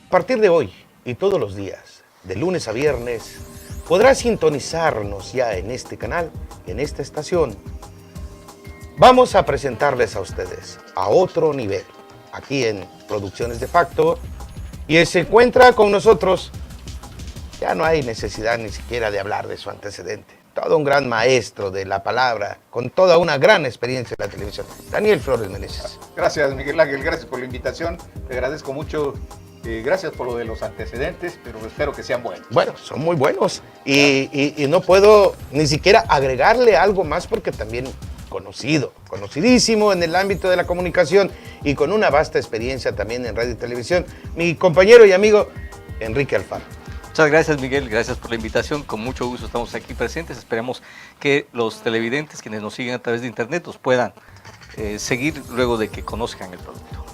A partir de hoy y todos los días, de lunes a viernes, podrás sintonizarnos ya en este canal, en esta estación. Vamos a presentarles a ustedes a otro nivel, aquí en Producciones de Facto, y se encuentra con nosotros. Ya no hay necesidad ni siquiera de hablar de su antecedente. Todo un gran maestro de la palabra, con toda una gran experiencia en la televisión. Daniel Flores Meneses. Gracias, Miguel Ángel, gracias por la invitación. Te agradezco mucho. Gracias por lo de los antecedentes, pero espero que sean buenos. Bueno, son muy buenos. Y no puedo ni siquiera agregarle algo más porque también conocidísimo en el ámbito de la comunicación y con una vasta experiencia también en radio y televisión, mi compañero y amigo Enrique Alfaro. Muchas gracias, Miguel, gracias por la invitación, con mucho gusto estamos aquí presentes, esperamos que los televidentes, quienes nos siguen a través de internet, nos puedan seguir luego de que conozcan el producto.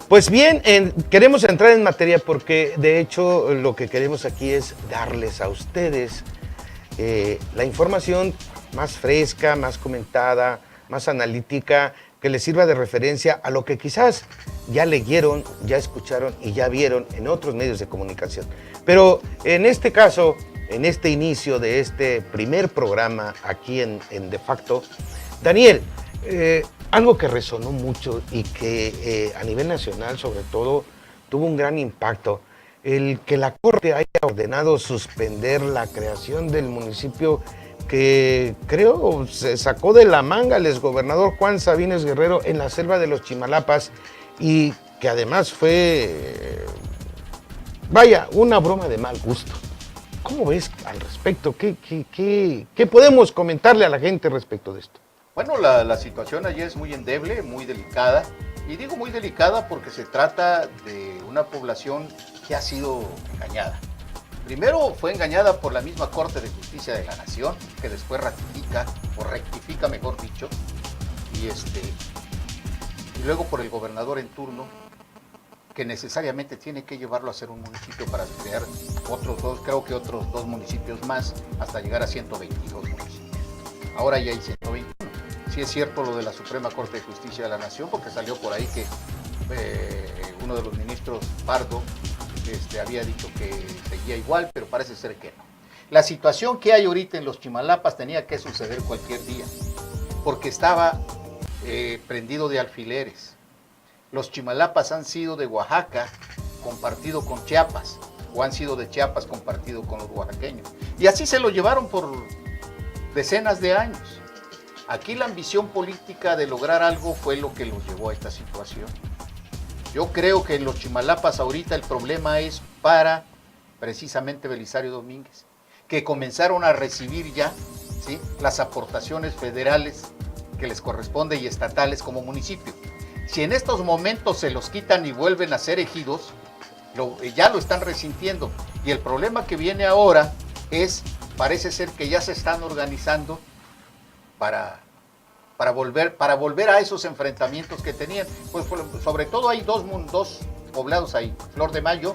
Pues bien, queremos entrar en materia porque de hecho lo que queremos aquí es darles a ustedes la información más fresca, más comentada, más analítica, que les sirva de referencia a lo que quizás ya leyeron, ya escucharon y ya vieron en otros medios de comunicación. Pero en este caso, en este inicio de este primer programa aquí en De Facto, Daniel, algo que resonó mucho y que a nivel nacional sobre todo tuvo un gran impacto, el que la Corte haya ordenado suspender la creación del municipio que creo se sacó de la manga el exgobernador Juan Sabines Guerrero en la selva de los Chimalapas y que además fue, vaya, una broma de mal gusto. ¿Cómo ves al respecto? ¿Qué podemos comentarle a la gente respecto de esto? Bueno, la situación allí es muy endeble, muy delicada, y digo muy delicada porque se trata de una población que ha sido engañada. Primero fue engañada por la misma Corte de Justicia de la Nación, que después ratifica, o rectifica mejor dicho, y luego por el gobernador en turno, que necesariamente tiene que llevarlo a ser un municipio para crear otros dos municipios más, hasta llegar a 122 municipios. Ahora ya hay 121. Sí es cierto lo de la Suprema Corte de Justicia de la Nación, porque salió por ahí que uno de los ministros, Pardo, había dicho que seguía igual, pero parece ser que no. La situación que hay ahorita en los Chimalapas tenía que suceder cualquier día, porque estaba prendido de alfileres. Los Chimalapas han sido de Oaxaca compartido con Chiapas, o han sido de Chiapas compartido con los oaxaqueños. Y así se lo llevaron por decenas de años. Aquí la ambición política de lograr algo fue lo que los llevó a esta situación. Yo creo que en los Chimalapas ahorita el problema es para precisamente Belisario Domínguez, que comenzaron a recibir ya, ¿sí?, las aportaciones federales que les corresponde y estatales como municipio. Si en estos momentos se los quitan y vuelven a ser ejidos, ya lo están resintiendo. Y el problema que viene ahora parece ser que ya se están organizando para volver a esos enfrentamientos que tenían. Pues sobre todo hay dos poblados ahí, Flor de Mayo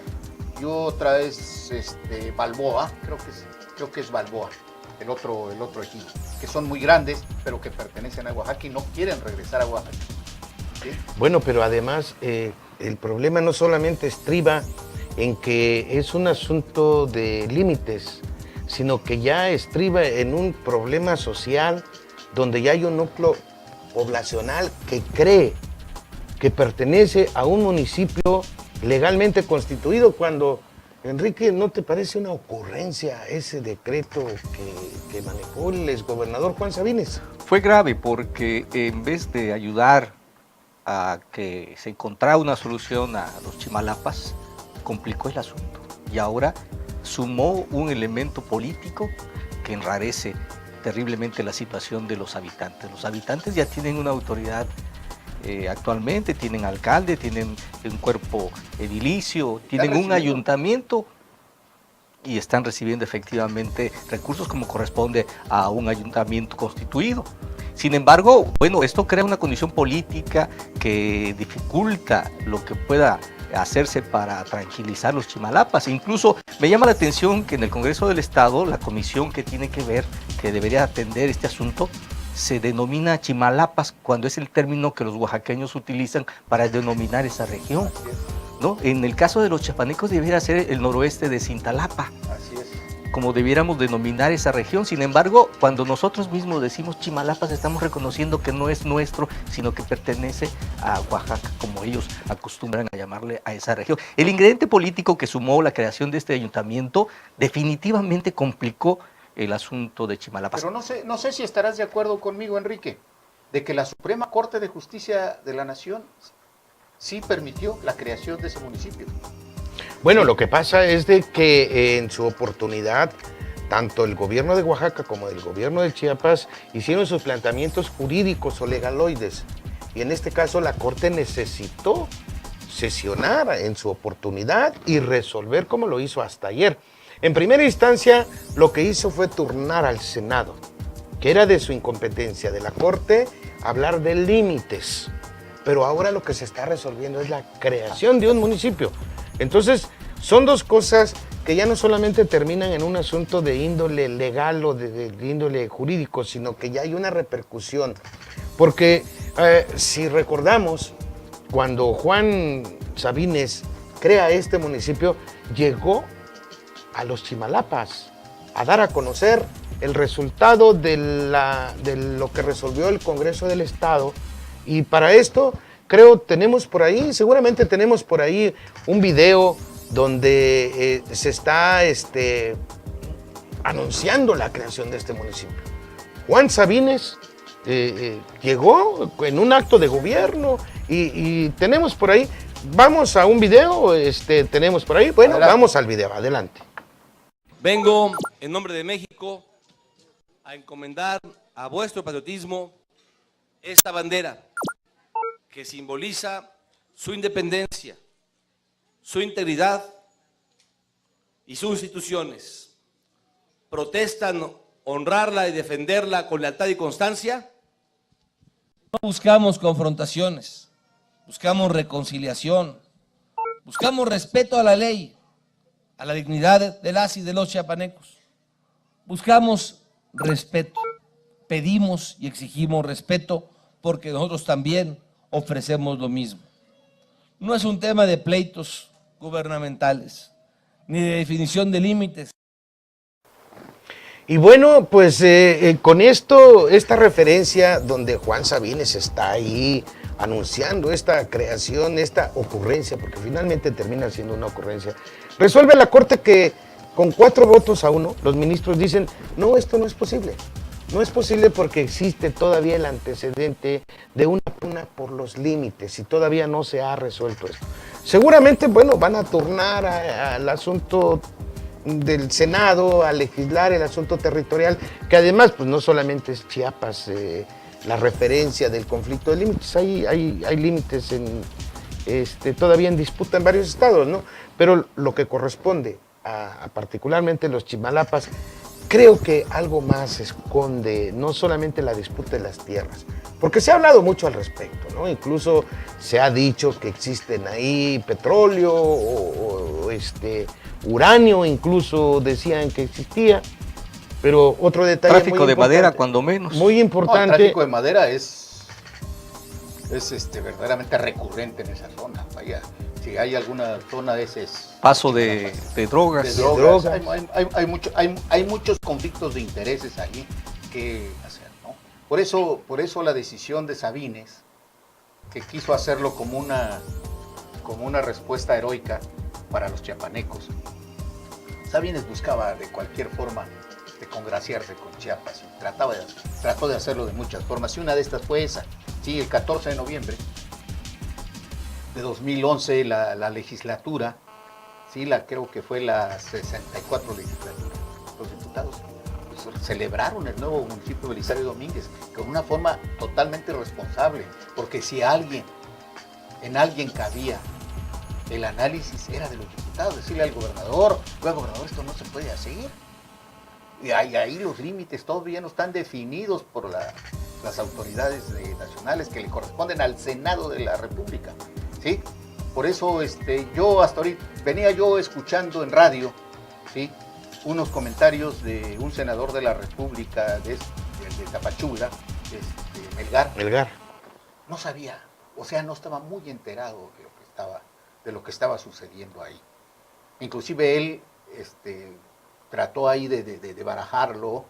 y otra es Balboa, creo que es Balboa, el otro ejido, que son muy grandes, pero que pertenecen a Oaxaca y no quieren regresar a Oaxaca. ¿Sí? Bueno, pero además el problema no solamente estriba en que es un asunto de límites, sino que ya estriba en un problema social donde ya hay un núcleo poblacional que cree que pertenece a un municipio legalmente constituido, cuando, Enrique, ¿no te parece una ocurrencia ese decreto que manejó el exgobernador Juan Sabines? Fue grave porque en vez de ayudar a que se encontrara una solución a los Chimalapas, complicó el asunto y ahora sumó un elemento político que enrarece terriblemente la situación de los habitantes. Los habitantes ya tienen una autoridad actualmente, tienen alcalde, tienen un cuerpo edilicio, tienen un ayuntamiento y están recibiendo efectivamente recursos como corresponde a un ayuntamiento constituido. Sin embargo, bueno, esto crea una condición política que dificulta lo que pueda hacerse para tranquilizar los Chimalapas. Incluso me llama la atención que en el Congreso del Estado, la comisión que tiene que ver, que debería atender este asunto, se denomina Chimalapas cuando es el término que los oaxaqueños utilizan para denominar esa región. ¿no? En el caso de los chiapanecos debiera ser el noroeste de Cintalapa, Así es. como debiéramos denominar esa región. Sin embargo, cuando nosotros mismos decimos Chimalapas, estamos reconociendo que no es nuestro, sino que pertenece a Oaxaca, como ellos acostumbran a llamarle a esa región. El ingrediente político que sumó la creación de este ayuntamiento definitivamente complicó el asunto de Chimalapas. Pero no sé si estarás de acuerdo conmigo, Enrique, de que la Suprema Corte de Justicia de la Nación sí permitió la creación de ese municipio. Bueno, lo que pasa es de que en su oportunidad, tanto el gobierno de Oaxaca como el gobierno de Chiapas hicieron sus planteamientos jurídicos o legaloides. Y en este caso la Corte necesitó sesionar en su oportunidad y resolver como lo hizo hasta ayer. En primera instancia, lo que hizo fue turnar al Senado, que era de su incompetencia, de la Corte, hablar de límites. Pero ahora lo que se está resolviendo es la creación de un municipio. Entonces, son dos cosas que ya no solamente terminan en un asunto de índole legal o de índole jurídico, sino que ya hay una repercusión. Porque si recordamos, cuando Juan Sabines crea este municipio, llegó a los Chimalapas a dar a conocer el resultado de lo que resolvió el Congreso del Estado. Y para esto, seguramente tenemos por ahí un video donde se está anunciando la creación de este municipio. Juan Sabines llegó en un acto de gobierno y tenemos por ahí, vamos a un video, tenemos por ahí, bueno, adelante. Vamos al video, adelante. Vengo en nombre de México a encomendar a vuestro patriotismo esta bandera que simboliza su independencia, su integridad y sus instituciones. ¿Protestan honrarla y defenderla con lealtad y constancia? No buscamos confrontaciones, buscamos reconciliación, buscamos respeto a la ley, a la dignidad de las y de los chiapanecos. Buscamos respeto, pedimos y exigimos respeto porque nosotros también ofrecemos lo mismo. No es un tema de pleitos gubernamentales, ni de definición de límites. Y bueno, pues con esta referencia donde Juan Sabines está ahí anunciando esta creación, esta ocurrencia, porque finalmente termina siendo una ocurrencia, resuelve la Corte que con 4-1 los ministros dicen, no, esto no es posible. No es posible porque existe todavía el antecedente de una pugna por los límites y todavía no se ha resuelto esto. Seguramente, bueno, van a turnar al asunto del Senado, a legislar el asunto territorial, que además, pues no solamente es Chiapas la referencia del conflicto de límites, hay límites todavía en disputa en varios estados, ¿no? Pero lo que corresponde a particularmente los Chimalapas, creo que algo más esconde no solamente la disputa de las tierras, porque se ha hablado mucho al respecto, ¿no? Incluso se ha dicho que existen ahí petróleo o uranio, incluso decían que existía, pero otro detalle tráfico de madera, cuando menos. Muy importante. No, el tráfico de madera es verdaderamente recurrente en esa zona. Vaya, si hay alguna zona de ese paso de drogas. De drogas. Hay muchos conflictos de intereses allí que hacer, ¿no? Por eso la decisión de Sabines, que quiso hacerlo como una respuesta heroica para los chiapanecos. Sabines buscaba de cualquier forma de congraciarse con Chiapas y trató de hacerlo de muchas formas. Y una de estas fue esa. Sí, el 14 de noviembre de 2011 la legislatura, sí, creo que fue la 64 legislatura, los diputados pues, celebraron el nuevo municipio Belisario Domínguez con una forma totalmente responsable, porque si en alguien cabía el análisis era de los diputados, decirle al gobernador, oiga, gobernador, esto no se puede hacer. Y ahí los límites todavía no están definidos por las autoridades nacionales que le corresponden al Senado de la República, ¿sí? Por eso yo hasta ahorita venía yo escuchando en radio, ¿sí?, unos comentarios de un senador de la República de Tapachula, Melgar. Melgar. No sabía, o sea, no estaba muy enterado de lo que estaba de lo que estaba sucediendo ahí. Inclusive él trató ahí de barajearlo,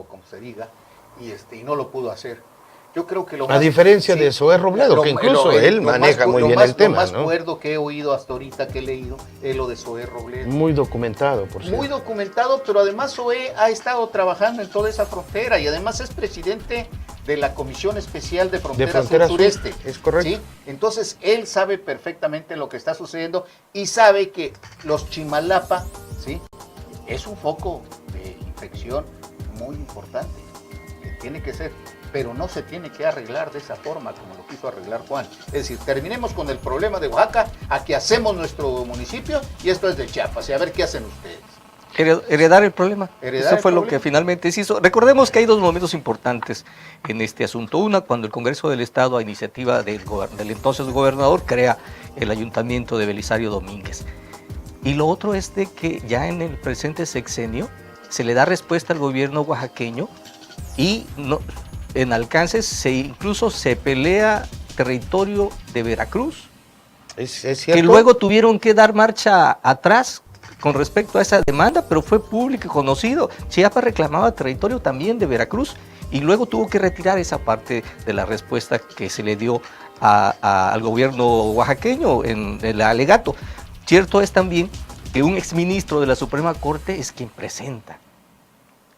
como se diga, y no lo pudo hacer. Yo creo que a diferencia de Zoé Robledo, que incluso él maneja muy bien el tema, ¿no? Lo más cuerdo que he oído hasta ahorita, que he leído, es lo de Zoé Robledo. Muy documentado, por cierto. Muy documentado, pero además Zoé ha estado trabajando en toda esa frontera y además es presidente de la Comisión Especial de Frontera Sureste. Es correcto. ¿Sí? Entonces, él sabe perfectamente lo que está sucediendo y sabe que los Chimalapa, ¿sí?, es un foco de infección muy importante, que tiene que ser, pero no se tiene que arreglar de esa forma como lo quiso arreglar Juan. Es decir, terminemos con el problema de Oaxaca, aquí hacemos nuestro municipio y esto es de Chiapas, y a ver qué hacen ustedes. Heredar el problema. Eso fue el lo problema que finalmente se hizo. Recordemos que hay dos momentos importantes en este asunto. Una, cuando el Congreso del Estado, a iniciativa del entonces gobernador, crea el ayuntamiento de Belisario Domínguez. Y lo otro es de que ya en el presente sexenio se le da respuesta al gobierno oaxaqueño y en alcances incluso se pelea territorio de Veracruz, ¿Es cierto? que luego tuvieron que dar marcha atrás con respecto a esa demanda, pero fue público y conocido. Chiapas reclamaba territorio también de Veracruz y luego tuvo que retirar esa parte de la respuesta que se le dio al gobierno oaxaqueño en el alegato. Cierto es también que un exministro de la Suprema Corte es quien presenta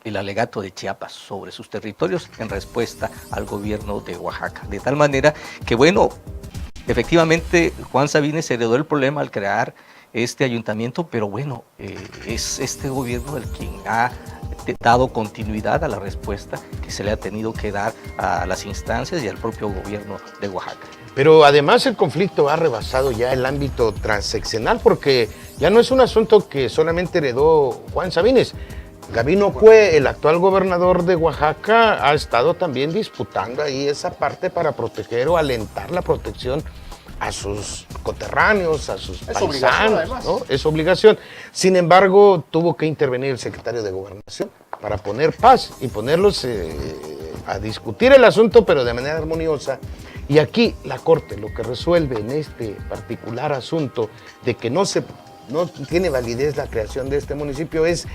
el alegato de Chiapas sobre sus territorios en respuesta al gobierno de Oaxaca. De tal manera que, bueno, efectivamente Juan Sabines heredó el problema al crear este ayuntamiento, pero bueno, es este gobierno el quien ha dado continuidad a la respuesta que se le ha tenido que dar a las instancias y al propio gobierno de Oaxaca. Pero además el conflicto ha rebasado ya el ámbito transeccional, porque ya no es un asunto que solamente heredó Juan Sabines. Gabino Cue, el actual gobernador de Oaxaca, ha estado también disputando ahí esa parte para proteger o alentar la protección a sus coterráneos, a sus paisanos, ¿no? Es obligación. Sin embargo, tuvo que intervenir el secretario de Gobernación para poner paz y ponerlos a discutir el asunto, pero de manera armoniosa. Y aquí la Corte lo que resuelve en este particular asunto de que no tiene validez la creación de este municipio es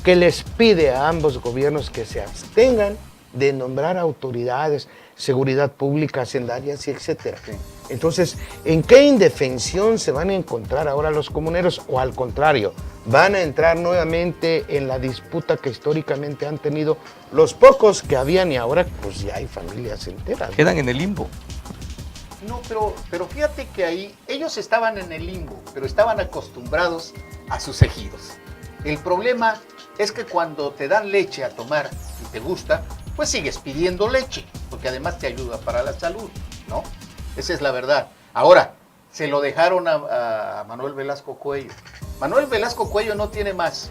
que les pide a ambos gobiernos que se abstengan de nombrar autoridades, seguridad pública, hacendarias y etcétera. Sí. Entonces, ¿en qué indefensión se van a encontrar ahora los comuneros? O al contrario, van a entrar nuevamente en la disputa que históricamente han tenido los pocos que habían y ahora pues ya hay familias enteras. Quedan en el limbo. No, pero fíjate que ahí ellos estaban en el limbo, pero estaban acostumbrados a sus ejidos. El problema es que cuando te dan leche a tomar y te gusta, pues sigues pidiendo leche, porque además te ayuda para la salud, ¿no? Esa es la verdad. Ahora, se lo dejaron a Manuel Velasco Cuello. Manuel Velasco Cuello no tiene más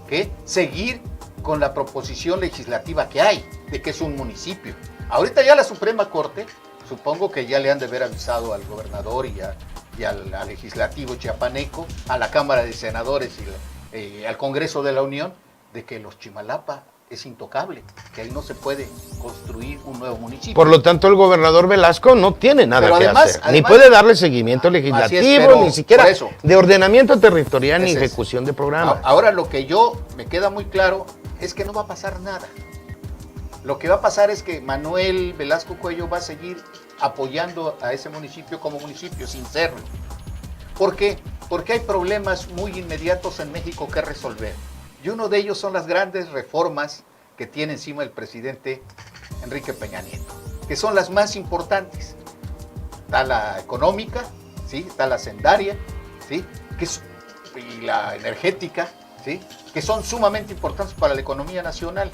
que seguir con la proposición legislativa que hay, de que es un municipio. Ahorita ya la Suprema Corte, supongo que ya le han de haber avisado al gobernador y al legislativo chiapaneco, a la Cámara de Senadores y al Congreso de la Unión, de que los Chimalapa es intocable, que ahí no se puede construir un nuevo municipio. Por lo tanto, el gobernador Velasco no tiene nada que hacer, ni puede darle seguimiento legislativo, ni siquiera de ordenamiento territorial, ni ejecución de programas. Ahora lo que me queda muy claro es que no va a pasar nada. Lo que va a pasar es que Manuel Velasco Cuello va a seguir apoyando a ese municipio como municipio, sin serlo. ¿Por qué? Porque hay problemas muy inmediatos en México que resolver. Y uno de ellos son las grandes reformas que tiene encima el presidente Enrique Peña Nieto, que son las más importantes. Está la económica, ¿sí? Está la hacendaria, ¿sí? Y la energética, ¿sí? Que son sumamente importantes para la economía nacional.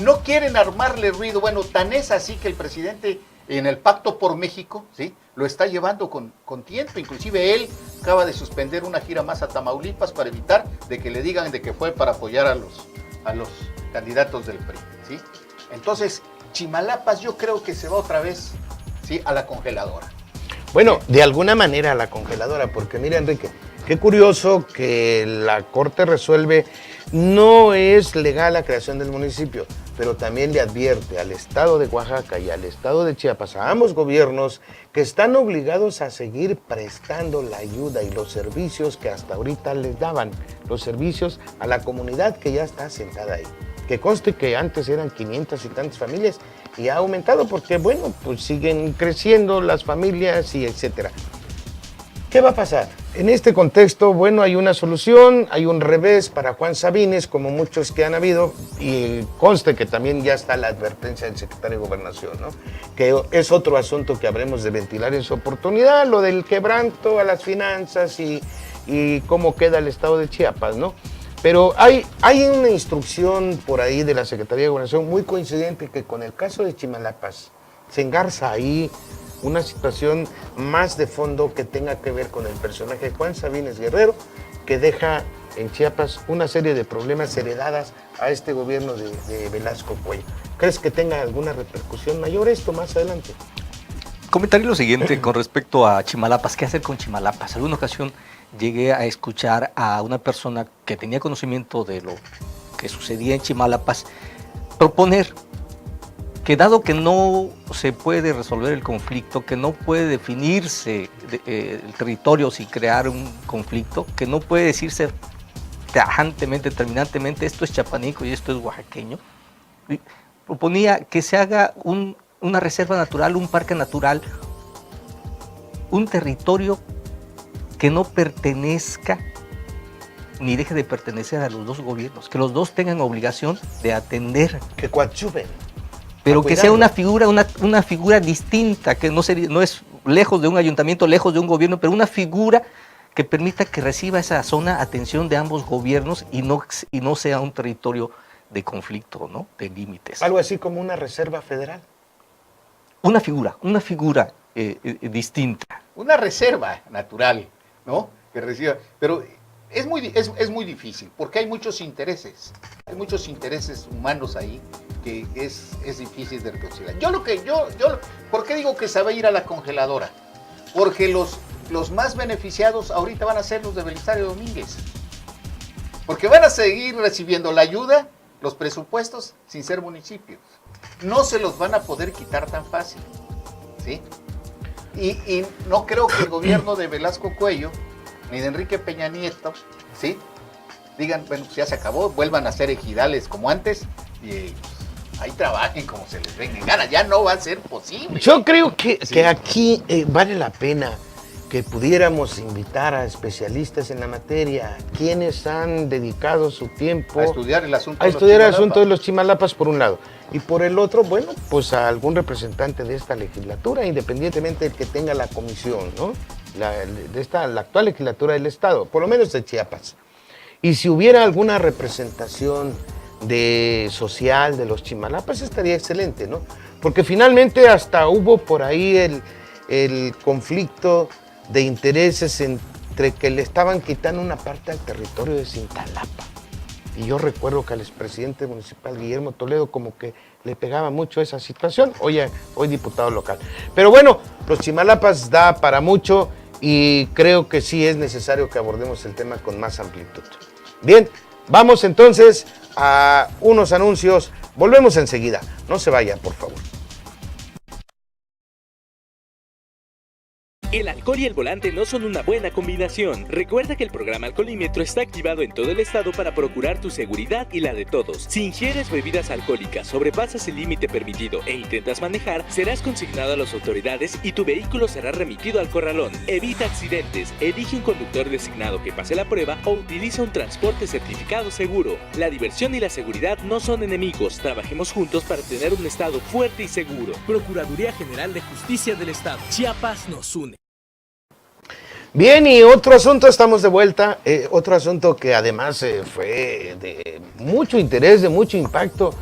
No quieren armarle ruido. Bueno, tan es así que el presidente en el Pacto por México, ¿sí?, lo está llevando con tiempo. Inclusive él acaba de suspender una gira más a Tamaulipas para evitar de que le digan de que fue para apoyar a los candidatos del PRI, ¿sí? Entonces, Chimalapas yo creo que se va otra vez, ¿sí?, a la congeladora. Bueno, de alguna manera a la congeladora, porque mira, Enrique, qué curioso que la Corte resuelve, no es legal la creación del municipio. pero también le advierte al Estado de Oaxaca y al Estado de Chiapas, a ambos gobiernos, que están obligados a seguir prestando la ayuda y los servicios que hasta ahorita les daban, los servicios a la comunidad que ya está asentada ahí. Que conste que antes eran 500 y tantas familias y ha aumentado porque, bueno, pues siguen creciendo las familias y etcétera. ¿Qué va a pasar? En este contexto, bueno, hay una solución, hay un revés para Juan Sabines, como muchos que han habido, y conste que también ya está la advertencia del secretario de Gobernación, ¿no? Que es otro asunto que habremos de ventilar en su oportunidad, lo del quebranto a las finanzas y cómo queda el estado de Chiapas, ¿no? Pero hay una instrucción por ahí de la Secretaría de Gobernación muy coincidente que con el caso de Chimalapas se engarza ahí una situación más de fondo que tenga que ver con el personaje Juan Sabines Guerrero, que deja en Chiapas una serie de problemas heredadas a este gobierno de Velasco Cuello. ¿Crees que tenga alguna repercusión mayor esto más adelante? Comentaré lo siguiente con respecto a Chimalapas. ¿Qué hacer con Chimalapas? En alguna ocasión llegué a escuchar a una persona que tenía conocimiento de lo que sucedía en Chimalapas proponer que dado que no se puede resolver el conflicto, que no puede definirse el territorio sin crear un conflicto, que no puede decirse tajantemente, terminantemente, esto es chapaneco y esto es oaxaqueño, proponía que se haga una reserva natural, un parque natural, un territorio que no pertenezca ni deje de pertenecer a los dos gobiernos, que los dos tengan obligación de atender. Que coadyuven. Pero que sea una figura distinta, que no es lejos de un ayuntamiento, lejos de un gobierno, pero una figura que permita que reciba esa zona atención de ambos gobiernos y no sea un territorio de conflicto, ¿no? De límites. Algo así como una reserva federal. Una figura distinta. Una reserva natural, ¿no? Que reciba, pero es muy difícil porque hay muchos intereses humanos ahí que es difícil de reconciliar. ¿Por qué digo que se va a ir a la congeladora? Porque los más beneficiados ahorita van a ser los de Belisario Domínguez, porque van a seguir recibiendo la ayuda, los presupuestos, sin ser municipios. No se los van a poder quitar tan fácil, ¿sí? Y no creo que el gobierno de Velasco Cuello ni de Enrique Peña Nieto, ¿sí? Digan, bueno, pues ya se acabó, vuelvan a ser ejidales como antes y ahí trabajen como se les venga en gana, ya no va a ser posible. Yo creo que Sí. aquí vale la pena que pudiéramos invitar a especialistas en la materia, quienes han dedicado su tiempo A estudiar el asunto de los Chimalapas por un lado, y por el otro, bueno, pues a algún representante de esta legislatura, independientemente del que tenga la comisión, ¿no? La actual legislatura del Estado, por lo menos de Chiapas. Y si hubiera alguna representación social de los Chimalapas, estaría excelente, ¿no? Porque finalmente hasta hubo por ahí el conflicto de intereses entre que le estaban quitando una parte del territorio de Cintalapa. Y yo recuerdo que al expresidente municipal Guillermo Toledo como que le pegaba mucho esa situación, hoy diputado local. Pero bueno, los Chimalapas da para mucho y creo que sí es necesario que abordemos el tema con más amplitud. Bien, vamos entonces a unos anuncios, volvemos enseguida, no se vaya por favor. El alcohol y el volante no son una buena combinación. Recuerda que el programa Alcoholímetro está activado en todo el estado para procurar tu seguridad y la de todos. Si ingieres bebidas alcohólicas, sobrepasas el límite permitido e intentas manejar, serás consignado a las autoridades y tu vehículo será remitido al corralón. Evita accidentes, elige un conductor designado que pase la prueba o utiliza un transporte certificado seguro. La diversión y la seguridad no son enemigos. Trabajemos juntos para tener un estado fuerte y seguro. Procuraduría General de Justicia del Estado. Chiapas nos une. Bien, y otro asunto, estamos de vuelta, otro asunto que además fue de mucho interés, de mucho impacto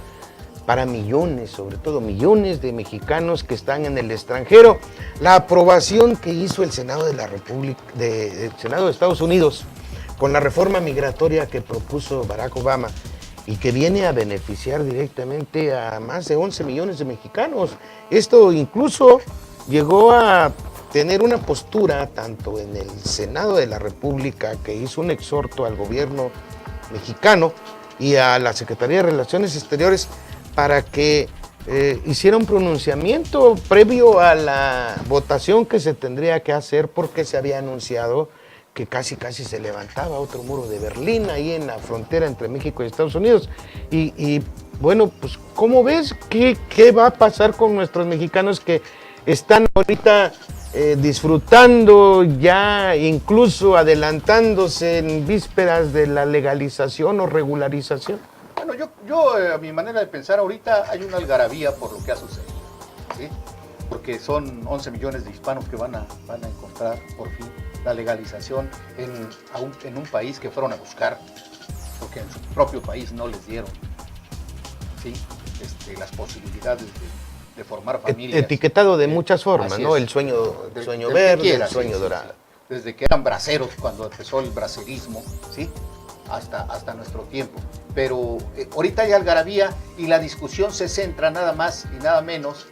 para millones, sobre todo millones de mexicanos que están en el extranjero, la aprobación que hizo el Senado de la República, el Senado de Estados Unidos, con la reforma migratoria que propuso Barack Obama y que viene a beneficiar directamente a más de 11 millones de mexicanos. Esto incluso llegó a tener una postura tanto en el Senado de la República, que hizo un exhorto al gobierno mexicano y a la Secretaría de Relaciones Exteriores para que hiciera un pronunciamiento previo a la votación que se tendría que hacer, porque se había anunciado que casi se levantaba otro muro de Berlín ahí en la frontera entre México y Estados Unidos. Y bueno, pues ¿cómo ves? ¿Qué va a pasar con nuestros mexicanos que están ahorita disfrutando, ya incluso adelantándose en vísperas de la legalización o regularización? Bueno, yo a mi manera de pensar ahorita hay una algarabía por lo que ha sucedido, ¿sí? Porque son 11 millones de hispanos que van a encontrar por fin la legalización en un país que fueron a buscar, porque en su propio país no les dieron, ¿sí? Las posibilidades de formar familias. Etiquetado de muchas formas, ¿no? El sueño verde, quiera, el sueño sí, dorado. sí. Desde que eran braceros, cuando empezó el bracerismo, ¿sí? Hasta nuestro tiempo. Pero ahorita hay algarabía y la discusión se centra nada más y nada menos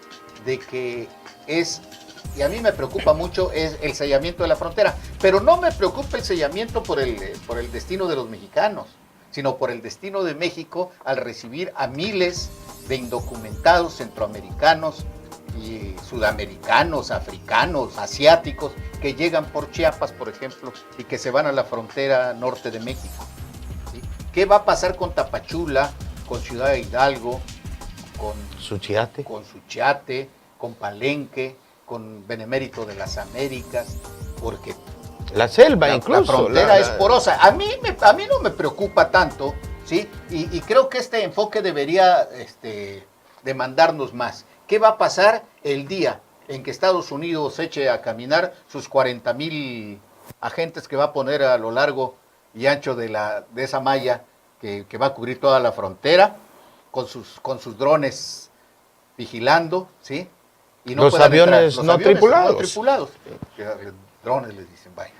de que y a mí me preocupa mucho, es el sellamiento de la frontera. Pero no me preocupa el sellamiento por el destino de los mexicanos, sino por el destino de México al recibir a miles de indocumentados centroamericanos y sudamericanos, africanos, asiáticos, que llegan por Chiapas, por ejemplo, y que se van a la frontera norte de México, ¿sí? ¿Qué va a pasar con Tapachula, con Ciudad de Hidalgo, con Suchiate, con Palenque, con Benemérito de las Américas? Porque la selva incluso. La frontera es porosa. A mí no me preocupa tanto, ¿sí? Y creo que este enfoque debería demandarnos más. ¿Qué va a pasar el día en que Estados Unidos eche a caminar sus 40,000 agentes que va a poner a lo largo y ancho de esa malla que va a cubrir toda la frontera, con sus drones vigilando, ¿sí? Y los aviones no tripulados. Drones les dicen, vaya,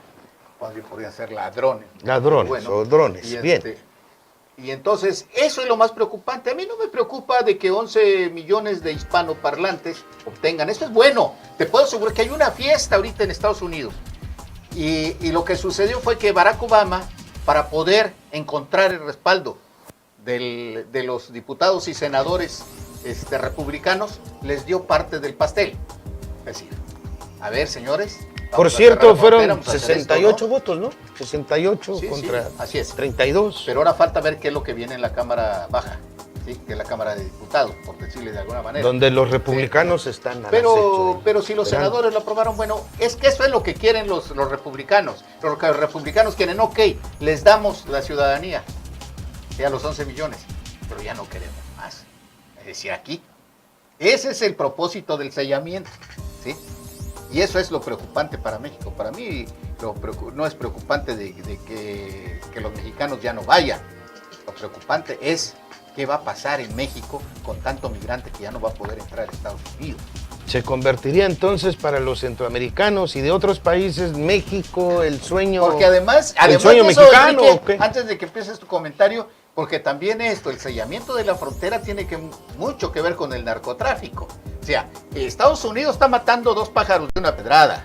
podrían ser ladrones. Ladrones, bueno, o drones, bien. Y entonces, eso es lo más preocupante. A mí no me preocupa de que 11 millones de hispanoparlantes obtengan. Eso es bueno. Te puedo asegurar que hay una fiesta ahorita en Estados Unidos. Y lo que sucedió fue que Barack Obama, para poder encontrar el respaldo de los diputados y senadores republicanos, les dio parte del pastel. Es decir, a ver, señores. Por cierto, fueron 68 votos, ¿no? 68 sí, contra sí, así es. 32. Pero ahora falta ver qué es lo que viene en la Cámara Baja, ¿sí? Que es la Cámara de Diputados, por decirle de alguna manera. Donde los republicanos están al acecho. Pero si los senadores lo aprobaron, bueno, es que eso es lo que quieren los republicanos. Lo que los republicanos quieren, ok, les damos la ciudadanía, a los 11 millones, pero ya no queremos más. Es decir, aquí, ese es el propósito del sellamiento, ¿sí? Y eso es lo preocupante para México. Para mí no es preocupante de que los mexicanos ya no vayan. Lo preocupante es qué va a pasar en México con tanto migrante que ya no va a poder entrar a Estados Unidos. Se convertiría entonces para los centroamericanos y de otros países, México, el sueño. Porque además el sueño de eso, mexicano. Enrique, ¿O qué? antes de que empieces tu comentario, porque también el sellamiento de la frontera tiene mucho que ver con el narcotráfico. O sea, Estados Unidos está matando 2 pájaros de una pedrada,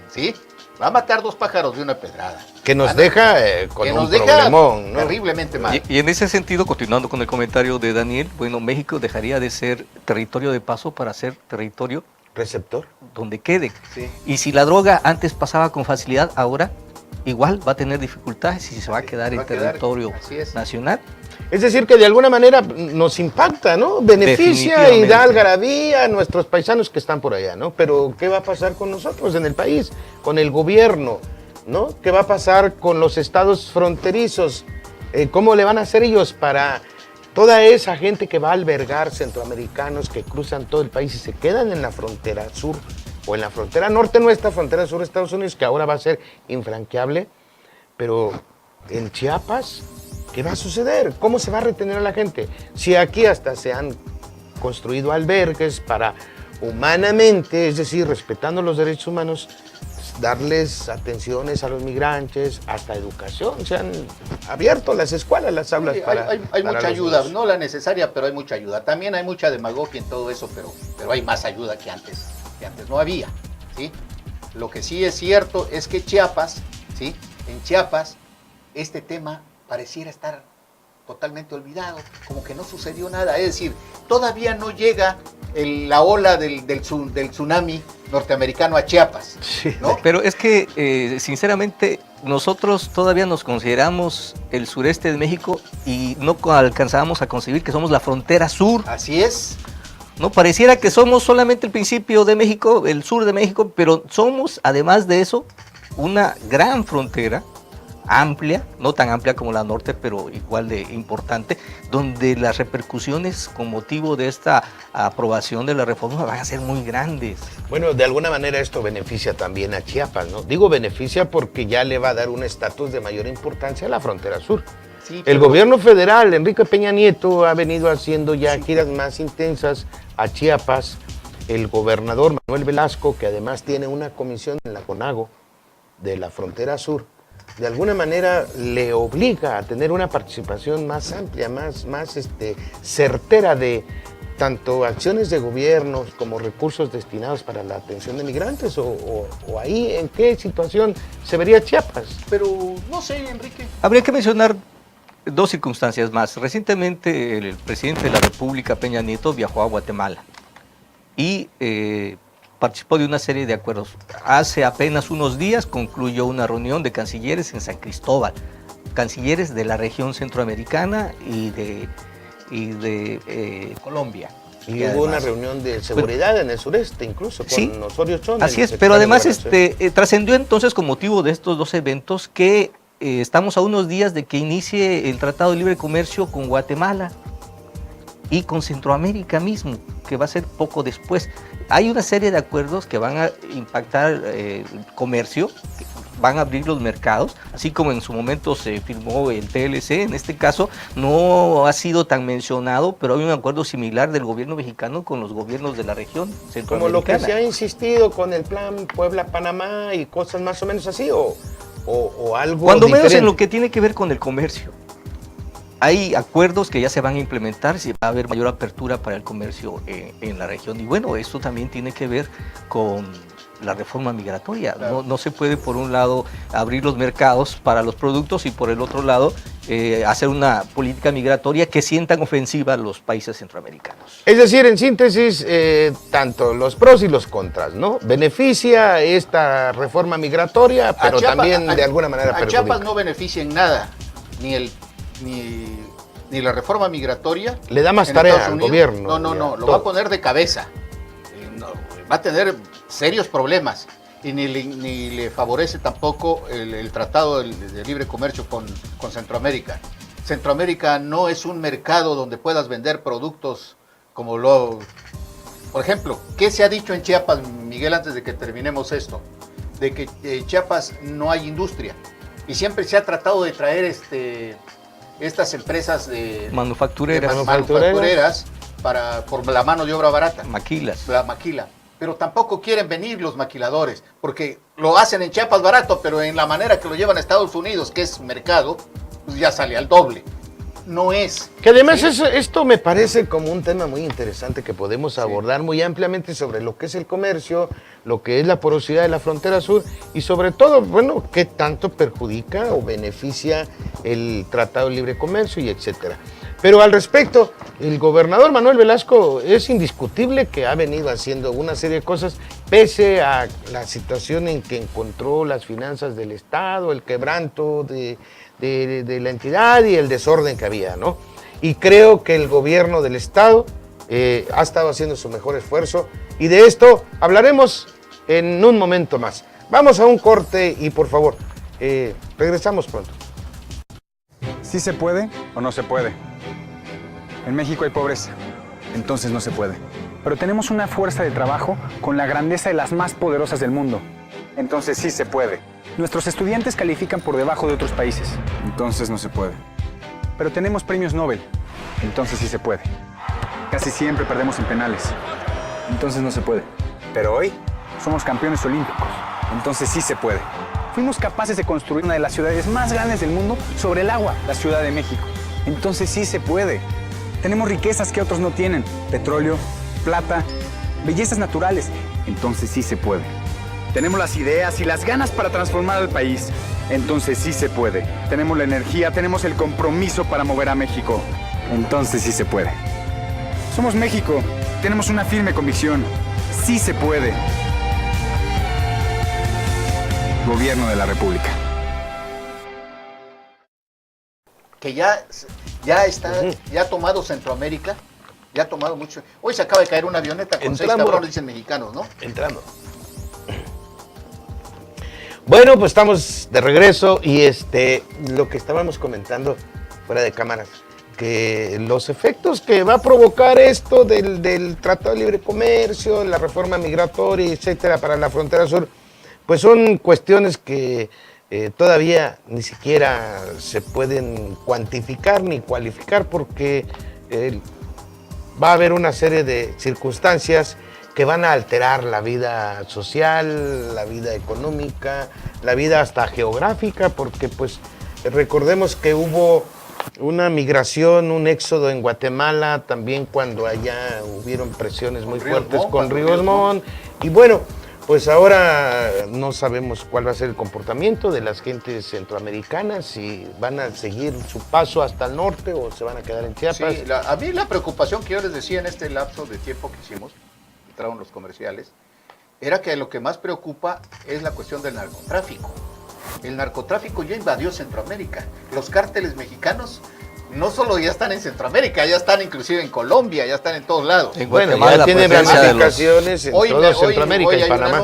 ¿sí? Va a matar 2 pájaros de una pedrada. Que nos deja con un problemón, ¿no? Terriblemente mal. Y en ese sentido, continuando con el comentario de Daniel, bueno, México dejaría de ser territorio de paso para ser territorio receptor donde quede. Sí. Y si la droga antes pasaba con facilidad, ahora igual va a tener dificultades y se va a quedar en territorio nacional. Es decir, que de alguna manera nos impacta, ¿no? Beneficia y da algarabía a nuestros paisanos que están por allá, ¿no? Pero ¿qué va a pasar con nosotros en el país? Con el gobierno, ¿no? ¿Qué va a pasar con los estados fronterizos? ¿Cómo le van a hacer ellos para toda esa gente que va a albergar centroamericanos que cruzan todo el país y se quedan en la frontera sur o en la frontera norte nuestra, frontera sur de Estados Unidos, que ahora va a ser infranqueable? Pero en Chiapas, ¿qué va a suceder? ¿Cómo se va a retener a la gente? Si aquí hasta se han construido albergues para humanamente, es decir, respetando los derechos humanos, darles atenciones a los migrantes, hasta educación. Se han abierto las escuelas, las aulas. Sí, para hay mucha ayuda, no la necesaria, pero hay mucha ayuda. También hay mucha demagogia en todo eso, pero hay más ayuda que antes no había, ¿sí? Lo que sí es cierto es que Chiapas, ¿sí? En Chiapas, este tema pareciera estar totalmente olvidado, como que no sucedió nada. Es decir, todavía no llega la ola del tsunami norteamericano a Chiapas, ¿no? Pero es que, sinceramente, nosotros todavía nos consideramos el sureste de México y no alcanzábamos a concebir que somos la frontera sur. Así es. No pareciera que somos solamente el principio de México, el sur de México, pero somos, además de eso, una gran frontera amplia, no tan amplia como la norte, pero igual de importante, donde las repercusiones con motivo de esta aprobación de la reforma van a ser muy grandes. Bueno, de alguna manera esto beneficia también a Chiapas, ¿no? Digo beneficia porque ya le va a dar un estatus de mayor importancia a la frontera sur. Sí, El gobierno federal, Enrique Peña Nieto, ha venido haciendo ya giras más intensas a Chiapas. El gobernador Manuel Velasco, que además tiene una comisión en la CONAGO de la frontera sur, de alguna manera le obliga a tener una participación más amplia, más certera de tanto acciones de gobiernos como recursos destinados para la atención de migrantes, o ahí en qué situación se vería Chiapas. Pero no sé, Enrique. Habría que mencionar dos circunstancias más. Recientemente el presidente de la República, Peña Nieto, viajó a Guatemala y participó de una serie de acuerdos. Hace apenas unos días concluyó una reunión de cancilleres en San Cristóbal, cancilleres de la región centroamericana y de Colombia. Y hubo una reunión de seguridad en el sureste, incluso con sí, Osorio Chong. Así es, pero además trascendió entonces con motivo de estos dos eventos que estamos a unos días de que inicie el Tratado de Libre Comercio con Guatemala y con Centroamérica mismo, que va a ser poco después. Hay una serie de acuerdos que van a impactar el comercio, van a abrir los mercados, así como en su momento se firmó el TLC. En este caso no ha sido tan mencionado, pero hay un acuerdo similar del gobierno mexicano con los gobiernos de la región centroamericana. Como lo que se ha insistido con el plan Puebla-Panamá y cosas más o menos así, o algo cuando diferente. menos en lo que tiene que ver con el comercio. Hay acuerdos que ya se van a implementar, si va a haber mayor apertura para el comercio en la región. Y bueno, esto también tiene que ver con la reforma migratoria. Claro. No se puede, por un lado, abrir los mercados para los productos y por el otro lado, hacer una política migratoria que sientan ofensiva a los países centroamericanos. Es decir, en síntesis, tanto los pros y los contras, ¿no? Beneficia esta reforma migratoria, pero también de alguna manera perjudica. A Chiapas no beneficia en nada, ni la reforma migratoria. Le da más tarea al gobierno. No, lo va a poner de cabeza. Va a tener serios problemas y ni le favorece tampoco el Tratado de Libre Comercio con Centroamérica. Centroamérica no es un mercado donde puedas vender productos como Por ejemplo, ¿qué se ha dicho en Chiapas, Miguel, antes de que terminemos esto? De que en Chiapas no hay industria y siempre se ha tratado de traer estas empresas manufactureras por la mano de obra barata. Maquilas. La maquila. Pero tampoco quieren venir los maquiladores, porque lo hacen en Chiapas barato, pero en la manera que lo llevan a Estados Unidos, que es mercado, pues ya sale al doble. No es. Que además esto me parece como un tema muy interesante que podemos abordar muy ampliamente sobre lo que es el comercio, lo que es la porosidad de la frontera sur y sobre todo, bueno, qué tanto perjudica o beneficia el Tratado de Libre Comercio y etcétera. Pero al respecto, el gobernador Manuel Velasco es indiscutible que ha venido haciendo una serie de cosas pese a la situación en que encontró las finanzas del Estado, el quebranto de la entidad y el desorden que había, ¿no? Y creo que el gobierno del Estado ha estado haciendo su mejor esfuerzo y de esto hablaremos en un momento más. Vamos a un corte y por favor, regresamos pronto. ¿Sí se puede o no se puede? En México hay pobreza, entonces no se puede. Pero tenemos una fuerza de trabajo con la grandeza de las más poderosas del mundo. Entonces sí se puede. Nuestros estudiantes califican por debajo de otros países. Entonces no se puede. Pero tenemos premios Nobel. Entonces sí se puede. Casi siempre perdemos en penales. Entonces no se puede. Pero hoy somos campeones olímpicos. Entonces sí se puede. Fuimos capaces de construir una de las ciudades más grandes del mundo sobre el agua, la Ciudad de México. Entonces sí se puede. Tenemos riquezas que otros no tienen. Petróleo, plata, bellezas naturales. Entonces sí se puede. Tenemos las ideas y las ganas para transformar al país. entonces sí se puede. Tenemos la energía, tenemos el compromiso para mover a México. Entonces sí se puede. Somos México, tenemos una firme convicción. Sí se puede. Gobierno de la República. Que ya está, ya ha tomado Centroamérica, ya ha tomado mucho. Hoy se acaba de caer una avioneta con 6 cabrones, dicen mexicanos, ¿no? Entrando. Bueno, pues estamos de regreso y lo que estábamos comentando fuera de cámaras, que los efectos que va a provocar esto del Tratado de Libre Comercio, la reforma migratoria, etcétera, para la frontera sur, pues son cuestiones que todavía ni siquiera se pueden cuantificar ni cualificar porque va a haber una serie de circunstancias que van a alterar la vida social, la vida económica, la vida hasta geográfica, porque pues recordemos que hubo una migración, un éxodo en Guatemala, también cuando allá hubieron presiones muy fuertes con Ríos Montt, y bueno, pues ahora no sabemos cuál va a ser el comportamiento de las gentes centroamericanas, si van a seguir su paso hasta el norte o se van a quedar en Chiapas. Sí, a mí la preocupación que yo les decía en este lapso de tiempo que hicimos, entraron los comerciales, era que lo que más preocupa es la cuestión del narcotráfico. El narcotráfico ya invadió Centroamérica. Los cárteles mexicanos no solo ya están en Centroamérica, ya están inclusive en Colombia, ya están en todos lados. Bueno, ya tienen ramificaciones en todo Centroamérica, en Panamá,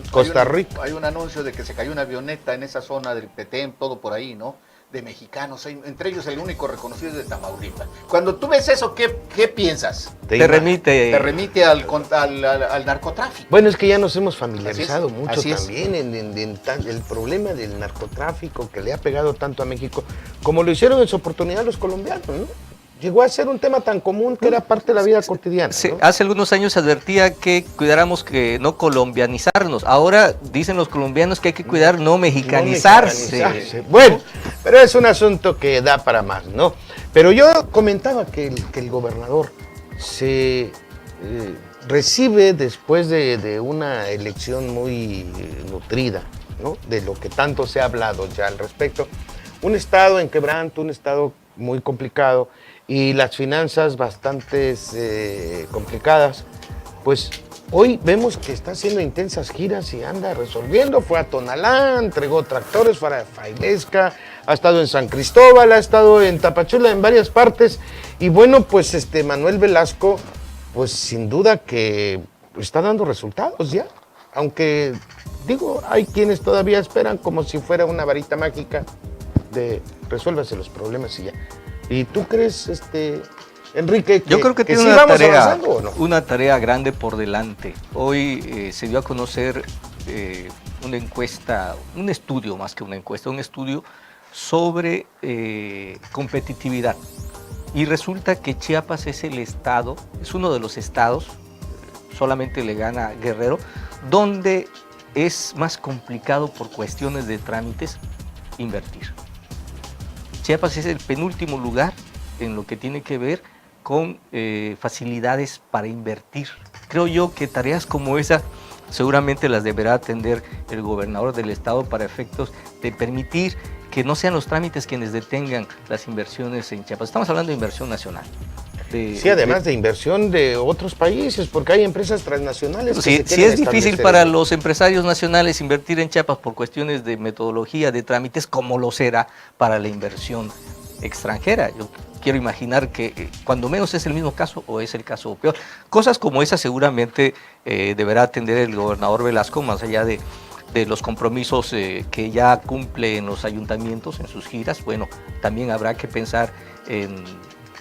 Costa Rica. Hay un anuncio de que se cayó una avioneta en esa zona del Petén, todo por ahí, ¿no? De mexicanos, entre ellos el único reconocido es de Tamaulipas. Cuando tú ves eso, ¿qué piensas? Te remite al narcotráfico. Bueno, es que ya nos hemos familiarizado mucho así también en el problema del narcotráfico que le ha pegado tanto a México, como lo hicieron en su oportunidad los colombianos, ¿no? Llegó a ser un tema tan común que era parte de la vida cotidiana, ¿no? Hace algunos años se advertía que cuidáramos que no colombianizarnos. Ahora dicen los colombianos que hay que cuidar no mexicanizarse. Bueno, pero es un asunto que da para más, ¿no? Pero yo comentaba que el gobernador se recibe después de una elección muy nutrida, ¿no? De lo que tanto se ha hablado ya al respecto. Un estado en quebranto, un estado muy complicado, y las finanzas bastante complicadas, pues hoy vemos que está haciendo intensas giras y anda resolviendo. Fue a Tonalá, entregó tractores, fue a Failesca, ha estado en San Cristóbal, ha estado en Tapachula, en varias partes, y bueno, pues Manuel Velasco, pues sin duda que está dando resultados ya, aunque digo, hay quienes todavía esperan como si fuera una varita mágica de resuélvase los problemas y ya. ¿Y tú crees, Enrique, yo creo que tiene sí una vamos tarea, avanzando, ¿o no? una tarea grande por delante? Hoy se dio a conocer una encuesta, un estudio más que una encuesta, un estudio sobre competitividad. Y resulta que Chiapas es el estado, es uno de los estados, solamente le gana Guerrero, donde es más complicado por cuestiones de trámites invertir. Chiapas es el penúltimo lugar en lo que tiene que ver con facilidades para invertir. Creo yo que tareas como esa seguramente las deberá atender el gobernador del estado para efectos de permitir que no sean los trámites quienes detengan las inversiones en Chiapas. Estamos hablando de inversión nacional. Sí, además de inversión de otros países, porque hay empresas transnacionales. Si es difícil para los empresarios nacionales invertir en Chiapas por cuestiones de metodología, de trámites, como lo será para la inversión extranjera. Yo quiero imaginar que cuando menos es el mismo caso o es el caso peor. Cosas como esas seguramente deberá atender el gobernador Velasco, más allá de los compromisos que ya cumple en los ayuntamientos, en sus giras. Bueno, también habrá que pensar en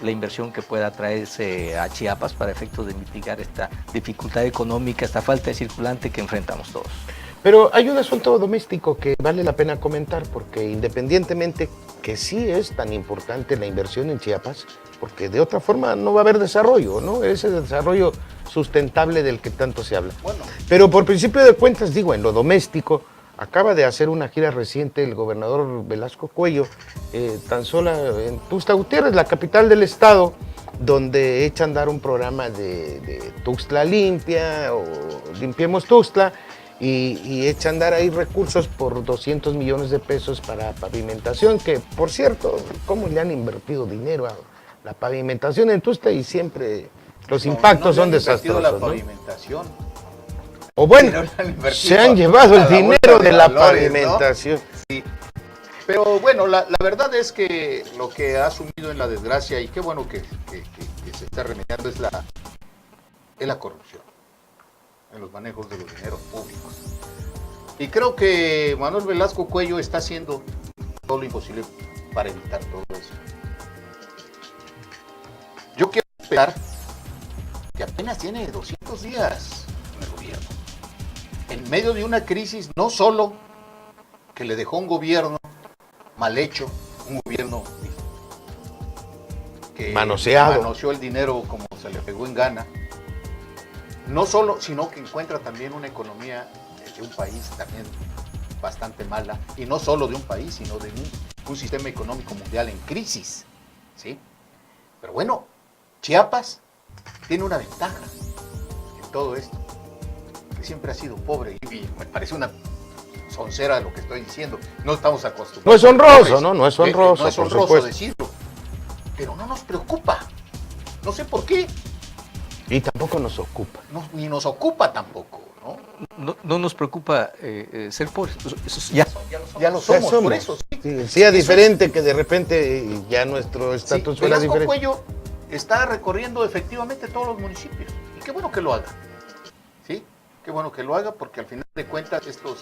la inversión que pueda traerse a Chiapas para efectos de mitigar esta dificultad económica, esta falta de circulante que enfrentamos todos. Pero hay un asunto doméstico que vale la pena comentar, porque independientemente que sí es tan importante la inversión en Chiapas, porque de otra forma no va a haber desarrollo, ¿no? Ese desarrollo sustentable del que tanto se habla. Bueno. Pero por principio de cuentas, digo, en lo doméstico, acaba de hacer una gira reciente el gobernador Velasco Cuello, tan solo en Tuxtla Gutiérrez, la capital del estado, donde echa a andar un programa de Tuxtla Limpia o Limpiemos Tuxtla, y echa a andar ahí recursos por 200 millones de pesos para pavimentación, que por cierto, ¿cómo le han invertido dinero a la pavimentación en Tuxtla? Y siempre los impactos son desastrosos, la ¿no? pavimentación. O bueno, se han llevado el dinero de la pavimentación. ¿No? Sí. Pero bueno, la verdad es que lo que ha sumido en la desgracia, y qué bueno que se está remediando, es la corrupción en los manejos de los dineros públicos. Y creo que Manuel Velasco Cuello está haciendo todo lo imposible para evitar todo eso. Yo quiero esperar que apenas tiene 200 días en el gobierno, en medio de una crisis, no solo que le dejó un gobierno mal hecho, un gobierno que manoseó el dinero como se le pegó en gana, no solo, sino que encuentra también una economía de un país también bastante mala, y no solo de un país, sino de un sistema económico mundial en crisis, ¿sí? Pero bueno, Chiapas tiene una ventaja en todo esto, que siempre ha sido pobre, y me parece una soncera lo que estoy diciendo, no estamos acostumbrados. No es honroso, ¿no? No es honroso, no es honroso decirlo, pero no nos preocupa, no sé por qué. Y tampoco nos ocupa. No, ni nos ocupa tampoco, ¿no? No nos preocupa ser pobres. Ya lo somos, por eso. Sí, sea diferente que de repente ya nuestro estatus fuera Velasco diferente. Cuello está recorriendo efectivamente todos los municipios. Y qué bueno que lo haga. ¿Sí? Qué bueno que lo haga, porque al final de cuentas estos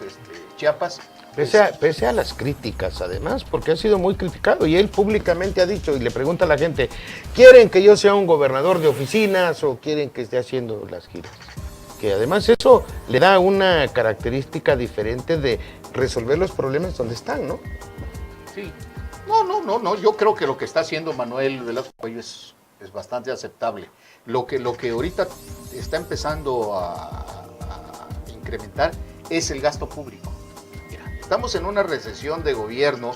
Chiapas... Pese a las críticas, además, porque ha sido muy criticado, y él públicamente ha dicho, y le pregunta a la gente, ¿quieren que yo sea un gobernador de oficinas o quieren que esté haciendo las giras? Que además eso le da una característica diferente de resolver los problemas donde están, ¿no? Sí. No, yo creo que lo que está haciendo Manuel Velasco Cuello es bastante aceptable. Lo que ahorita está empezando a incrementar es el gasto público. Mira, estamos en una recesión de gobierno.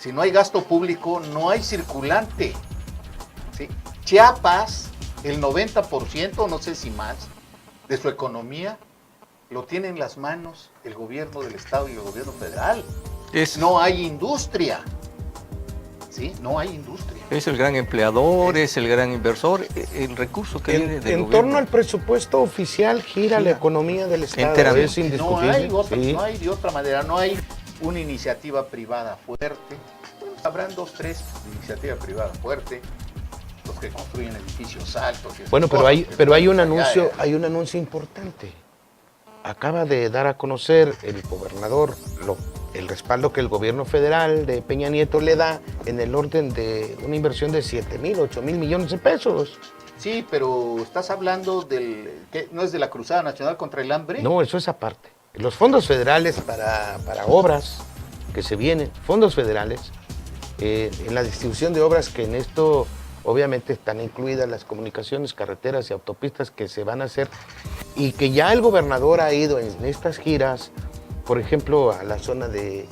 Si no hay gasto público, no hay circulante. ¿Sí? Chiapas, el 90%, no sé si más, de su economía lo tiene en las manos el gobierno del estado y el gobierno federal. No hay industria. ¿Sí? No hay industria. Es el gran empleador, es el gran inversor, el recurso que viene del gobierno. En torno al presupuesto oficial gira la economía del Estado, es indiscutible. No hay de otra manera, no hay una iniciativa privada fuerte. Bueno, habrán 2, 3 de iniciativa privada fuerte, los que construyen edificios altos. Bueno, pero hay un anuncio importante. Acaba de dar a conocer el gobernador el respaldo que el gobierno federal de Peña Nieto le da en el orden de una inversión de 7,000, 8,000 millones de pesos. Sí, pero estás hablando ¿no es de la Cruzada Nacional contra el Hambre? No, eso es aparte. Los fondos federales para obras que se vienen, fondos federales, en la distribución de obras, que en esto obviamente están incluidas las comunicaciones, carreteras y autopistas que se van a hacer, y que ya el gobernador ha ido en estas giras, por ejemplo, a la zona de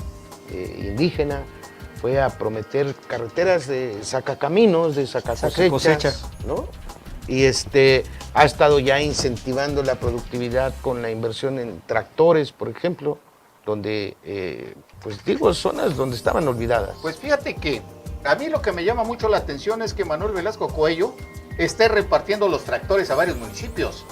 indígena, fue a prometer carreteras de sacacaminos, de sacacosechas, ¿no? Y ha estado ya incentivando la productividad con la inversión en tractores, por ejemplo, donde, zonas donde estaban olvidadas. Pues fíjate que a mí lo que me llama mucho la atención es que Manuel Velasco Cuello esté repartiendo los tractores a varios municipios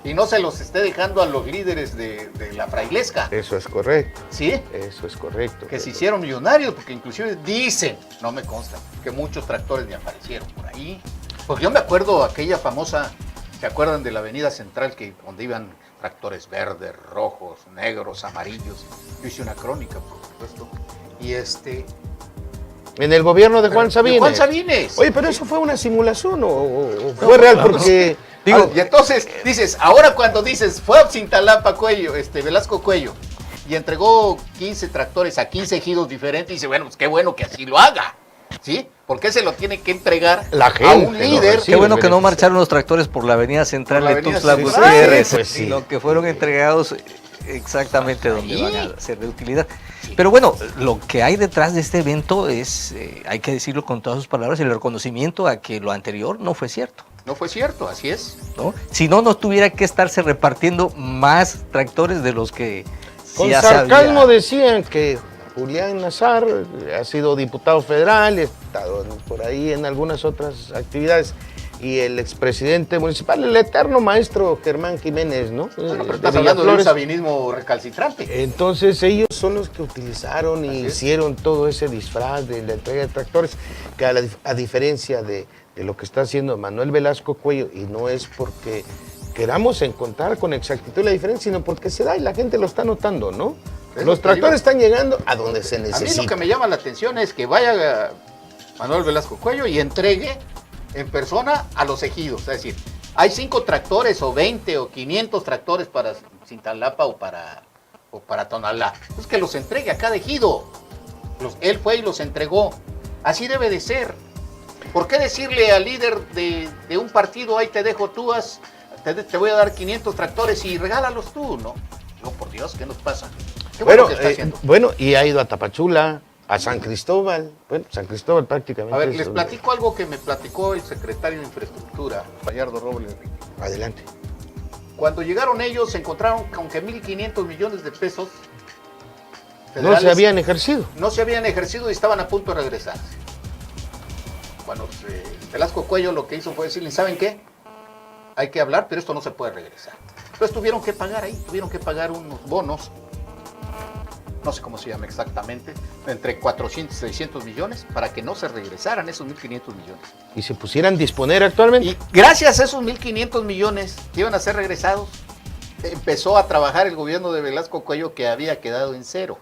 y no se los esté dejando a los líderes de la frailesca. Eso es correcto. ¿Sí? Eso es correcto. Que se hicieron millonarios, porque inclusive dicen, no me consta, que muchos tractores me aparecieron por ahí. Porque yo me acuerdo aquella famosa, ¿se acuerdan de la avenida central donde iban tractores verdes, rojos, negros, amarillos? Yo hice una crónica, por supuesto. Y en el gobierno de Juan Sabines. De Juan Sabines. Oye, pero eso fue una simulación o fue real, porque... Y entonces dices, ahora cuando dices, fue a Cintalapa Cuello, Velasco Cuello, y entregó 15 tractores a 15 ejidos diferentes, y dice, bueno, pues qué bueno que así lo haga, ¿sí? Porque se lo tiene que entregar la gente, a un líder. Qué bueno que no marcharon los tractores por la avenida central de Tuxtla Gutiérrez, sino que fueron entregados exactamente donde van a ser de utilidad. Pero bueno, lo que hay detrás de este evento es, hay que decirlo con todas sus palabras, el reconocimiento a que lo anterior no fue cierto. No fue cierto, así es. ¿no? Si no, no tuviera que estarse repartiendo más tractores de los que Con ya sarcasmo sabía. decían que Julián Nazar ha sido diputado federal, ha estado por ahí en algunas otras actividades, y el expresidente municipal, el eterno maestro Germán Jiménez, ¿no? Bueno, pero De estás hablando de un Villaflores. sabinismo recalcitrante. Entonces ellos son los que utilizaron y Así es. hicieron todo ese disfraz de la entrega de tractores, que a diferencia de lo que está haciendo Manuel Velasco Cuello, y no es porque queramos encontrar con exactitud la diferencia, sino porque se da y la gente lo está notando, ¿no? Es lo Los que tractores digo. están llegando a donde se A mí necesita. lo que me llama la atención es que vaya Manuel Velasco Cuello y entregue en persona a los ejidos. Es decir, hay 5 tractores o 20 o 500 tractores para Cintalapa o para Tonalá. Pues que los entregue a cada ejido. Él fue y los entregó. Así debe de ser. ¿Por qué decirle al líder de un partido, ahí te dejo tú, te voy a dar 500 tractores y regálalos tú, ¿no? Digo, por Dios, ¿qué nos pasa? ¿Qué Bueno, que está haciendo? bueno, y ha ido a Tapachula, a San Cristóbal. Bueno, San Cristóbal prácticamente. A ver, es les donde- platico algo que me platicó el secretario de Infraestructura, Gallardo Robles. Adelante. Cuando llegaron ellos, se encontraron con que 1.500 millones de pesos No federales se habían ejercido. no se habían ejercido y estaban a punto de regresarse. Bueno, Velasco Cuello lo que hizo fue decirle, ¿saben qué? Hay que hablar, pero esto no se puede regresar. Entonces tuvieron que pagar ahí, tuvieron que pagar unos bonos, no sé cómo se llama exactamente, entre 400 y 600 millones para que no se regresaran esos 1.500 millones. Y se pusieran a disponer actualmente. Y gracias a esos 1.500 millones que iban a ser regresados, empezó a trabajar el gobierno de Velasco Cuello, que había quedado en cero.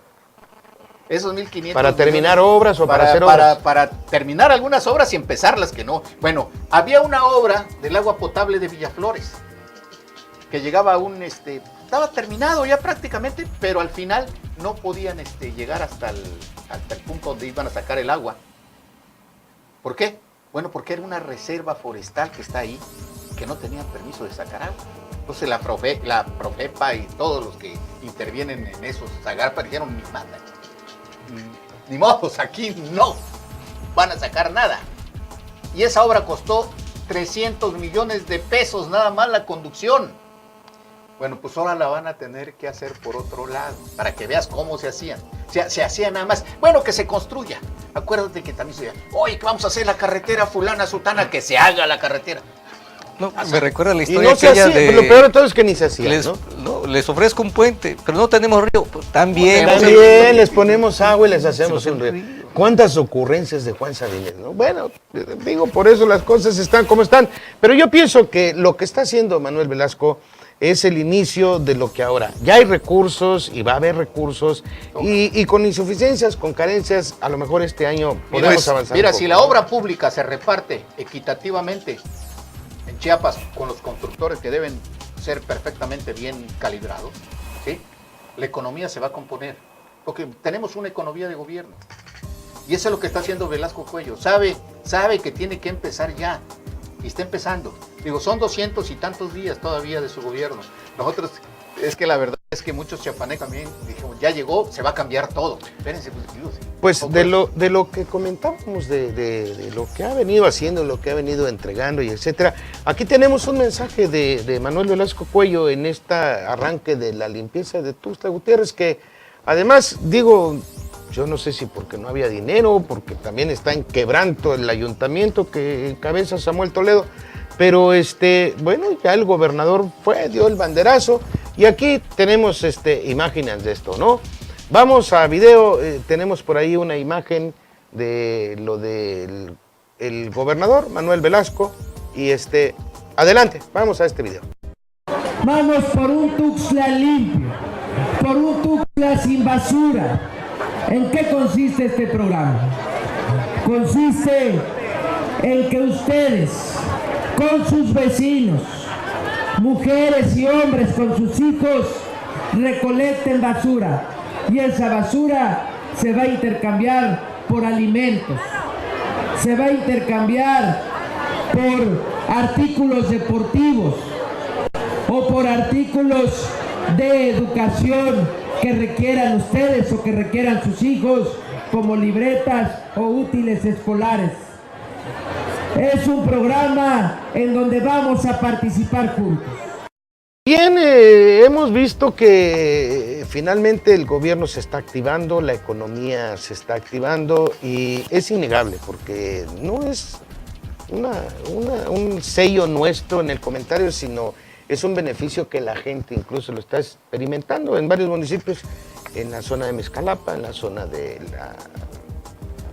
Esos 1.500 ¿Para terminar millones, obras o para hacer obras? Para terminar algunas obras y empezar las que no. Bueno, había una obra del agua potable de Villaflores, que llegaba a estaba terminado ya prácticamente, pero al final no podían llegar hasta el punto donde iban a sacar el agua. ¿Por qué? Bueno, porque era una reserva forestal que está ahí, que no tenían permiso de sacar agua. Entonces la Profepa y todos los que intervienen en esos Zagarpa dijeron, ni manda, ni modos, aquí no van a sacar nada. Y esa obra costó 300 millones de pesos nada más la conducción. Bueno, pues ahora la van a tener que hacer por otro lado, para que veas cómo se hacían. Se hacía nada más. Bueno, que se construya. Acuérdate que también se decía, oye, que vamos a hacer la carretera fulana, sutana, que se haga la carretera. No, me recuerda la Y historia no se aquella hacía, de... lo peor de todo es que ni se hacía, les, ¿no? no, les ofrezco un puente, pero no tenemos río. Pues, también. También les ponemos agua y les hacemos Se un nos río. olvidó. ¿Cuántas ocurrencias de Juan Sabines, no? Bueno, digo, por eso las cosas están como están. Pero yo pienso que lo que está haciendo Manuel Velasco es el inicio de lo que ahora. Ya hay recursos y va a haber recursos y con insuficiencias, con carencias, a lo mejor este año podemos avanzar. Mira, un si poco, la ¿no? obra pública se reparte equitativamente en Chiapas con los constructores que deben ser perfectamente bien calibrados, ¿sí? La economía se va a componer, porque tenemos una economía de gobierno. Y eso es lo que está haciendo Velasco Cuello. Sabe que tiene que empezar ya. Y está empezando. Digo, son 200 y tantos días todavía de su gobierno. Nosotros, es que la verdad es que muchos chiapanecos también dijimos, ya llegó, se va a cambiar todo. Espérense, Pues de lo que comentábamos, de lo que ha venido haciendo, lo que ha venido entregando y etcétera. Aquí tenemos un mensaje de Manuel Velasco Cuello en este arranque de la limpieza de Tuxtla Gutiérrez, que además, digo, yo no sé si porque no había dinero, porque también está en quebranto el ayuntamiento que encabeza Samuel Toledo, pero bueno, ya el gobernador dio el banderazo y aquí tenemos imágenes de esto, ¿no? Vamos a video, tenemos por ahí una imagen de lo del el gobernador Manuel Velasco y adelante, vamos a este video. Vamos por un Tuxtla limpio, por un Tuxtla sin basura. ¿En qué consiste este programa? Consiste en que ustedes, con sus vecinos, mujeres y hombres con sus hijos, recolecten basura. Y esa basura se va a intercambiar por alimentos, se va a intercambiar por artículos deportivos o por artículos de educación que requieran ustedes o que requieran sus hijos, como libretas o útiles escolares. Es un programa en donde vamos a participar juntos. Bien, hemos visto que finalmente el gobierno se está activando, la economía se está activando y es innegable porque no es un sello nuestro en el comentario, sino es un beneficio que la gente incluso lo está experimentando en varios municipios, en la zona de Mezcalapa, en la zona de la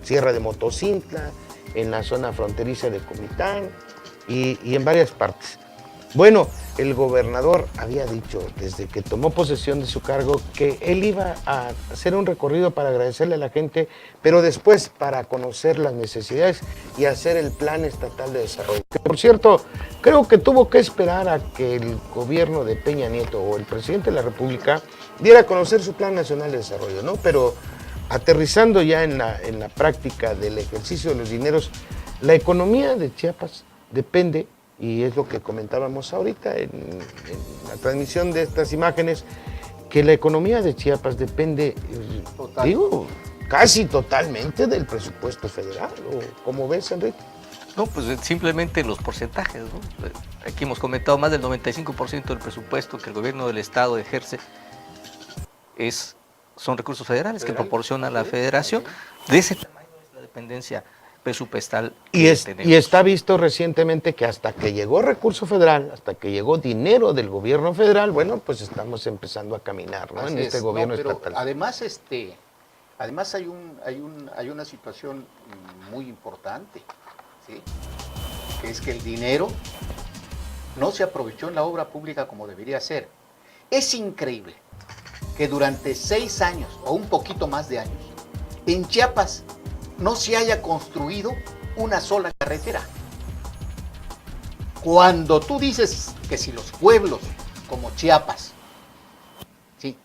Sierra de Motocintla, en la zona fronteriza de Comitán y en varias partes. Bueno, el gobernador había dicho desde que tomó posesión de su cargo que él iba a hacer un recorrido para agradecerle a la gente, pero después para conocer las necesidades y hacer el plan estatal de desarrollo. Que, por cierto, creo que tuvo que esperar a que el gobierno de Peña Nieto o el presidente de la República diera a conocer su plan nacional de desarrollo, ¿no? Pero aterrizando ya en la práctica del ejercicio de los dineros, la economía de Chiapas depende, y es lo que comentábamos ahorita en la transmisión de estas imágenes, que la economía de Chiapas depende, digo, casi totalmente del presupuesto federal. ¿O cómo ves, Enrique? No, pues simplemente los porcentajes, ¿no? Aquí hemos comentado, más del 95% del presupuesto que el gobierno del estado ejerce son recursos federales que proporciona la federación. De ese tamaño es la dependencia presupuestal. Y está visto recientemente que hasta que llegó recurso federal, hasta que llegó dinero del gobierno federal, bueno, pues estamos empezando a caminar, ¿no? En este gobierno estatal. Además, hay una situación muy importante, ¿sí? Que es que el dinero no se aprovechó en la obra pública como debería ser. Es increíble que durante 6 años o un poquito más de años, en Chiapas no se haya construido una sola carretera. Cuando tú dices que si los pueblos como Chiapas, ¿sí?,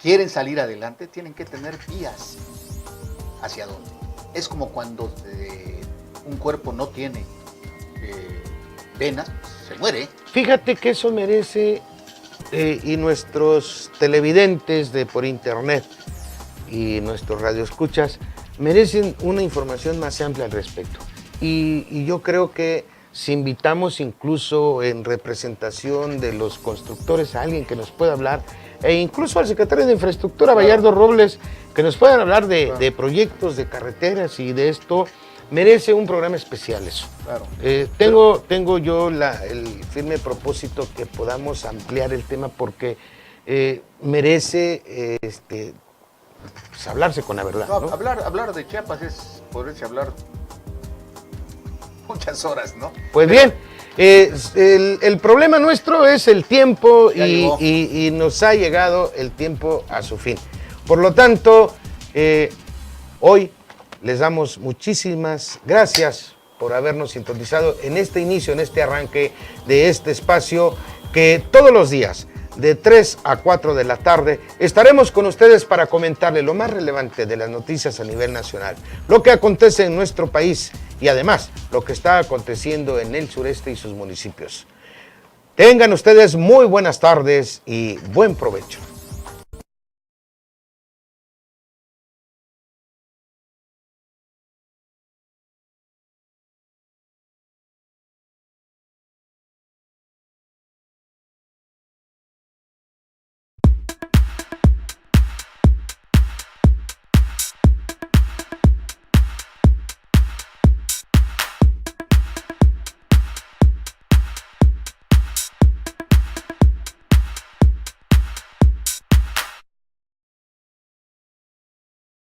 quieren salir adelante, tienen que tener vías. ¿Hacia dónde? Es como cuando un cuerpo no tiene venas, pues, se muere. Fíjate que eso merece, y nuestros televidentes de por internet y nuestros radioescuchas merecen una información más amplia al respecto. Y yo creo que si invitamos incluso en representación de los constructores a alguien que nos pueda hablar, e incluso al secretario de Infraestructura, Bayardo Robles, que nos puedan hablar de proyectos, de carreteras y de esto, merece un programa especial eso. Claro. Tengo yo el firme propósito que podamos ampliar el tema porque merece pues hablarse con la verdad, ¿no? Hablar de Chiapas es poderse hablar muchas horas, ¿no? Pues bien, el problema nuestro es el tiempo y nos ha llegado el tiempo a su fin. Por lo tanto, hoy les damos muchísimas gracias por habernos sintonizado en este inicio, en este arranque de este espacio que todos los días, de 3 a 4 de la tarde, estaremos con ustedes para comentarles lo más relevante de las noticias a nivel nacional, lo que acontece en nuestro país y además lo que está aconteciendo en el sureste y sus municipios. Tengan ustedes muy buenas tardes y buen provecho.